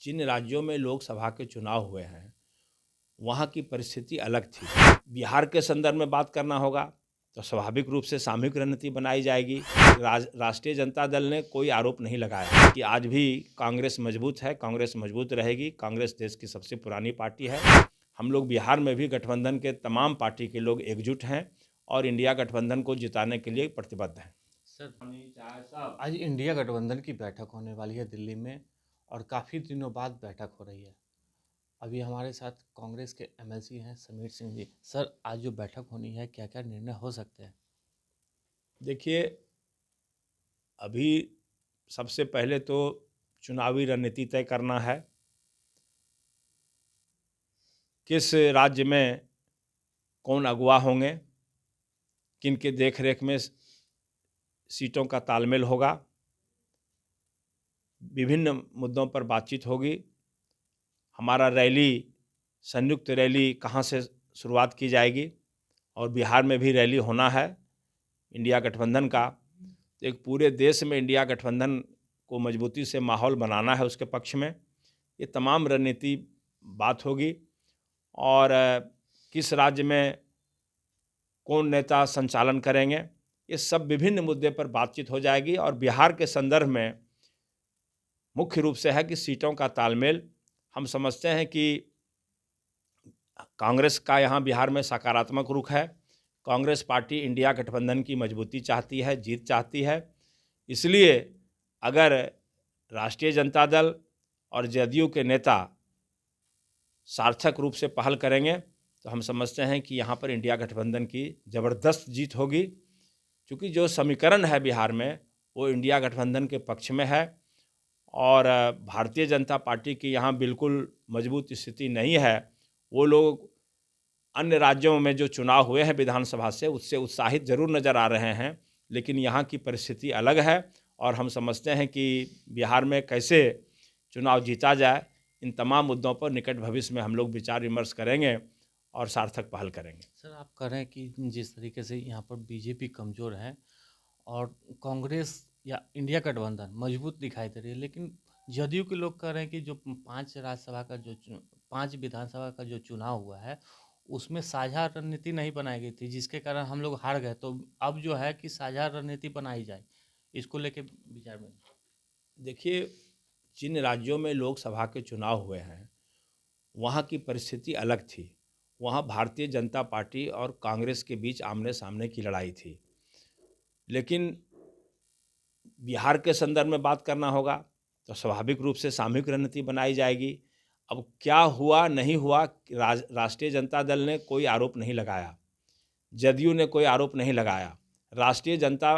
जिन राज्यों में लोकसभा के चुनाव हुए हैं, वहाँ की परिस्थिति अलग थी। बिहार के संदर्भ में बात करना होगा तो स्वाभाविक रूप से सामूहिक रणनीति बनाई जाएगी। राष्ट्रीय जनता दल ने कोई आरोप नहीं लगाया कि आज भी कांग्रेस मजबूत है, कांग्रेस मजबूत रहेगी। कांग्रेस देश की सबसे पुरानी पार्टी है। हम लोग बिहार में भी गठबंधन के तमाम पार्टी के लोग एकजुट हैं और इंडिया गठबंधन को जिताने के लिए प्रतिबद्ध हैं। सर, आज इंडिया गठबंधन की बैठक होने वाली है दिल्ली में और काफ़ी दिनों बाद बैठक हो रही है। अभी हमारे साथ कांग्रेस के एमएलसी हैं समीर सिंह जी। सर, आज जो बैठक होनी है क्या क्या निर्णय हो सकते हैं? देखिए, अभी सबसे पहले तो चुनावी रणनीति तय करना है। किस राज्य में कौन अगुवा होंगे, किन के देख रेख में सीटों का तालमेल होगा। विभिन्न मुद्दों पर बातचीत होगी। हमारा रैली, संयुक्त रैली कहाँ से शुरुआत की जाएगी, और बिहार में भी रैली होना है इंडिया गठबंधन का। तो एक पूरे देश में इंडिया गठबंधन को मजबूती से माहौल बनाना है उसके पक्ष में। ये तमाम रणनीति बात होगी। और किस राज्य में कौन नेता संचालन करेंगे, ये सब विभिन्न मुद्दे पर बातचीत हो जाएगी। और बिहार के संदर्भ में मुख्य रूप से है कि सीटों का तालमेल। हम समझते हैं कि कांग्रेस का यहाँ बिहार में सकारात्मक रुख है। कांग्रेस पार्टी इंडिया गठबंधन की मजबूती चाहती है, जीत चाहती है। इसलिए अगर राष्ट्रीय जनता दल और जदयू के नेता सार्थक रूप से पहल करेंगे तो हम समझते हैं कि यहाँ पर इंडिया गठबंधन की ज़बरदस्त जीत होगी। क्योंकि जो समीकरण है बिहार में वो इंडिया गठबंधन के पक्ष में है। और भारतीय जनता पार्टी की यहाँ बिल्कुल मजबूत स्थिति नहीं है। वो लोग अन्य राज्यों में जो चुनाव हुए हैं विधानसभा से, उससे उत्साहित जरूर नज़र आ रहे हैं, लेकिन यहाँ की परिस्थिति अलग है। और हम समझते हैं कि बिहार में कैसे चुनाव जीता जाए, इन तमाम मुद्दों पर निकट भविष्य में हम लोग विचार विमर्श करेंगे और सार्थक पहल करेंगे। सर, आप कह रहे हैं कि जिस तरीके से यहाँ पर बीजेपी कमज़ोर है और कांग्रेस या इंडिया गठबंधन मजबूत दिखाई दे रही है, लेकिन जदयू के लोग कह रहे हैं कि जो 5 विधानसभा का जो चुनाव हुआ है उसमें साझा रणनीति नहीं बनाई गई थी, जिसके कारण हम लोग हार गए। तो अब जो है कि साझा रणनीति बनाई जाए, इसको लेके विचार में। देखिए, जिन राज्यों में लोकसभा के चुनाव हुए हैं वहाँ की परिस्थिति अलग थी। वहाँ भारतीय जनता पार्टी और कांग्रेस के बीच आमने सामने की लड़ाई थी। लेकिन बिहार के संदर्भ में बात करना होगा तो स्वाभाविक रूप से सामूहिक रणनीति बनाई जाएगी। अब क्या हुआ नहीं हुआ, राष्ट्रीय जनता दल ने कोई आरोप नहीं लगाया, जदयू ने कोई आरोप नहीं लगाया। राष्ट्रीय जनता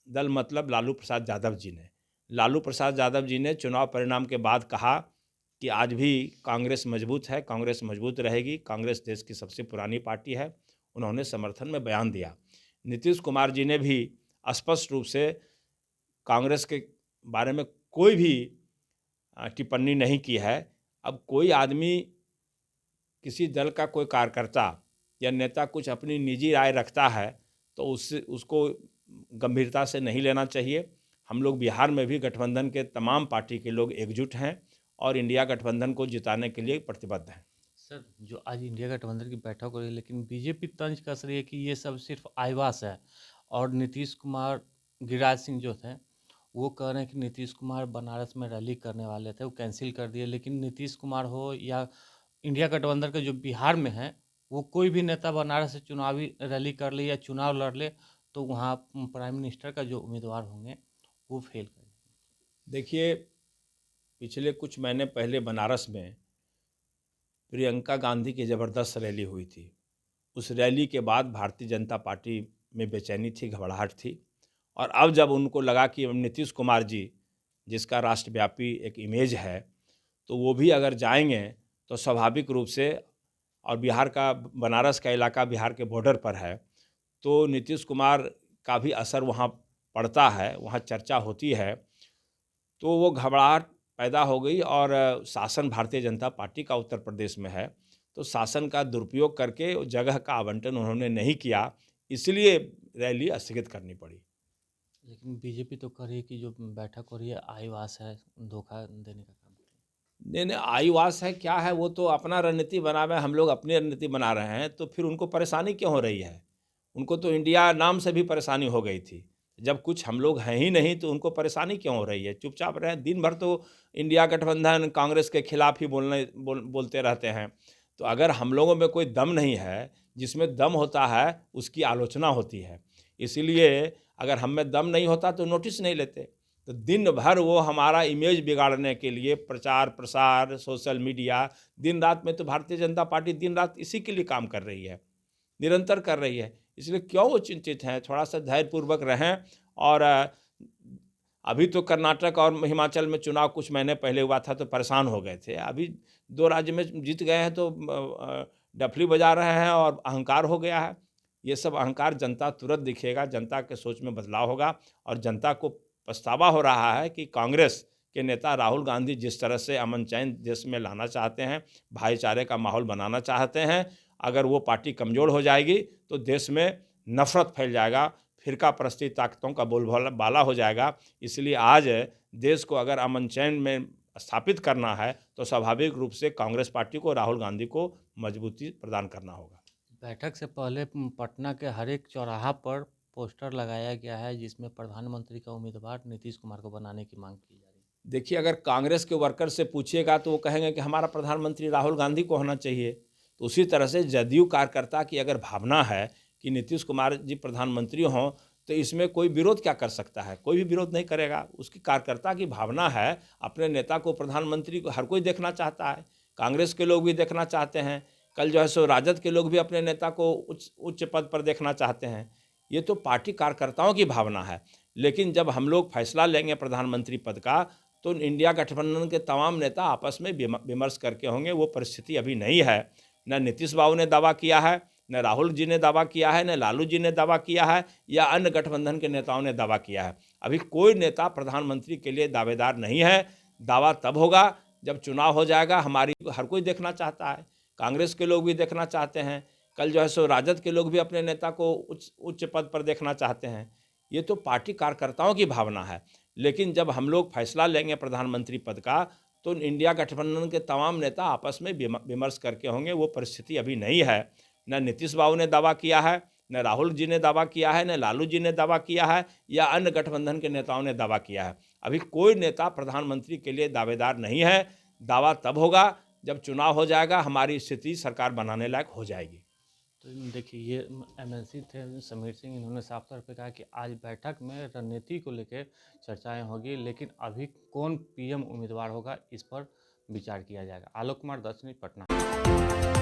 दल मतलब लालू प्रसाद यादव जी ने। लालू प्रसाद यादव जी ने चुनाव परिणाम के बाद कहा कि आज भी कांग्रेस मजबूत है, कांग्रेस मजबूत रहेगी, कांग्रेस देश की सबसे पुरानी पार्टी है। उन्होंने समर्थन में बयान दिया। नीतीश कुमार जी ने भी स्पष्ट रूप से कांग्रेस के बारे में कोई भी टिप्पणी नहीं की है। अब कोई आदमी, किसी दल का कोई कार्यकर्ता या नेता कुछ अपनी निजी राय रखता है तो उसको गंभीरता से नहीं लेना चाहिए। हम लोग बिहार में भी गठबंधन के तमाम पार्टी के लोग एकजुट हैं और इंडिया गठबंधन को जिताने के लिए प्रतिबद्ध हैं। सर, जो आज इंडिया गठबंधन की बैठक हो रही है, लेकिन बीजेपी तंज कस रही है कि ये सब सिर्फ आईवास है। और नीतीश कुमार, गिरिराज सिंह जो थे, वो कह रहे हैं कि नीतीश कुमार बनारस में रैली करने वाले थे, वो कैंसिल कर दिए। लेकिन नीतीश कुमार हो या इंडिया गठबंधन के जो बिहार में है, वो कोई भी नेता बनारस से चुनावी रैली कर ले या चुनाव लड़ ले तो वहाँ प्राइम मिनिस्टर का जो उम्मीदवार होंगे वो फेल कर। देखिए, पिछले कुछ महीने पहले बनारस में प्रियंका गांधी की ज़बरदस्त रैली हुई थी। उस रैली के बाद भारतीय जनता पार्टी में बेचैनी थी, घबराहट थी। और अब जब उनको लगा कि नीतीश कुमार जी, जिसका राष्ट्रव्यापी एक इमेज है, तो वो भी अगर जाएंगे तो स्वाभाविक रूप से, और बिहार का, बनारस का इलाका बिहार के बॉर्डर पर है, तो नीतीश कुमार का भी असर वहाँ पड़ता है, वहाँ चर्चा होती है। तो वो घबराहट पैदा हो गई और शासन भारतीय जनता पार्टी का उत्तर प्रदेश में है, तो शासन का दुरुपयोग करके जगह का आवंटन उन्होंने नहीं किया, इसलिए रैली स्थगित करनी पड़ी। लेकिन बीजेपी तो कह रही है कि जो बैठक हो रही है आईवास है, धोखा देने का काम कर रही है। नहीं, नहीं, आईवास है, क्या है, वो तो अपना रणनीति बना हुआ है, हम लोग अपनी रणनीति बना रहे हैं, तो फिर उनको परेशानी क्यों हो रही है? उनको तो इंडिया नाम से भी परेशानी हो गई थी। जब कुछ हम लोग हैं ही नहीं, तो उनको परेशानी क्यों हो रही है? चुपचाप रहें, दिन भर तो इंडिया गठबंधन, कांग्रेस के खिलाफ ही बोलते रहते हैं। तो अगर हम लोगों में कोई दम नहीं है, जिसमें दम होता है, उसकी आलोचना होती है। इसीलिए अगर हम में दम नहीं होता, तो नोटिस नहीं लेते। तो दिन भर वो हमारा इमेज बिगाड़ने के लिए प्रचार प्रसार, सोशल मीडिया, दिन रात में तो भारतीय जनता पार्टी दिन रात इसी के लिए काम कर रही है, निरंतर कर रही है। इसलिए क्यों वो चिंतित हैं? थोड़ा सा धैर्यपूर्वक रहें। और अभी तो कर्नाटक और हिमाचल में चुनाव कुछ महीने पहले हुआ था, तो परेशान हो गए थे। अभी 2 राज्य में जीत गए हैं, तो डफली बजा रहे हैं और अहंकार हो गया है। ये सब अहंकार जनता तुरंत दिखेगा, जनता के सोच में बदलाव होगा। और जनता को पछतावा हो रहा है कि कांग्रेस के नेता राहुल गांधी जिस तरह से अमन चैन देश में लाना चाहते हैं, भाईचारे का माहौल बनाना चाहते हैं, अगर वो पार्टी कमज़ोर हो जाएगी, तो देश में नफ़रत फैल जाएगा, फ़िरका परस्ती ताकतों का बोलबाला हो जाएगा। इसलिए आज देश को अगर अमन चैन में स्थापित करना है, तो स्वाभाविक रूप से कांग्रेस पार्टी को, राहुल गांधी को मजबूती प्रदान करना होगा। बैठक से पहले पटना के हर एक चौराहा पर पोस्टर लगाया गया है, जिसमें प्रधानमंत्री का उम्मीदवार नीतीश कुमार को बनाने की मांग की जा रही है। देखिए, अगर कांग्रेस के वर्कर से पूछिएगा, तो वो कहेंगे कि हमारा प्रधानमंत्री राहुल गांधी को होना चाहिए। तो उसी तरह से जदयू कार्यकर्ता की अगर भावना है कि नीतीश कुमार जी प्रधानमंत्री हों, तो इसमें कोई विरोध क्या कर सकता है? कोई भी विरोध नहीं करेगा। उसकी कार्यकर्ता की भावना है, अपने नेता को प्रधानमंत्री को हर कोई देखना चाहता है। कांग्रेस के लोग भी देखना चाहते हैं। कल जो है सो राजद के लोग भी अपने नेता को उच्च उच्च पद पर देखना चाहते हैं। ये तो पार्टी कार्यकर्ताओं की भावना है। लेकिन जब हम लोग फैसला लेंगे प्रधानमंत्री पद का, तो इंडिया गठबंधन के तमाम नेता आपस में विमर्श करके होंगे। वो परिस्थिति अभी नहीं है। न नीतीश बाबू ने दावा किया है, न राहुल जी ने दावा किया है, न लालू जी ने दावा किया है, या अन्य गठबंधन के नेताओं ने दावा किया है। अभी कोई नेता प्रधानमंत्री के लिए दावेदार नहीं है। दावा तब होगा जब चुनाव हो जाएगा। हमारी हर कोई देखना चाहता है, कांग्रेस के लोग भी देखना चाहते हैं। कल जो है सो राजद के लोग भी अपने नेता को उच्च उच्च पद पर देखना चाहते हैं। ये तो पार्टी कार्यकर्ताओं की भावना है। लेकिन जब हम लोग फैसला लेंगे प्रधानमंत्री पद का, तो इंडिया गठबंधन के तमाम नेता आपस में विमर्श करके होंगे। वो परिस्थिति अभी नहीं है। न नीतीश बाबू ने दावा किया है, न राहुल जी ने दावा किया है, न लालू जी ने दावा किया है, या अन्य गठबंधन के नेताओं ने दावा किया है। अभी कोई नेता प्रधानमंत्री के लिए दावेदार नहीं है। दावा तब होगा जब चुनाव हो जाएगा, हमारी स्थिति सरकार बनाने लायक हो जाएगी। तो देखिए, ये एमएलसी थे समीर सिंह, इन्होंने साफ तौर पे कहा कि आज बैठक में रणनीति को लेकर चर्चाएं होगी, लेकिन अभी कौन पीएम उम्मीदवार होगा, इस पर विचार किया जाएगा। आलोक कुमार, 10 न्यूज़, पटना।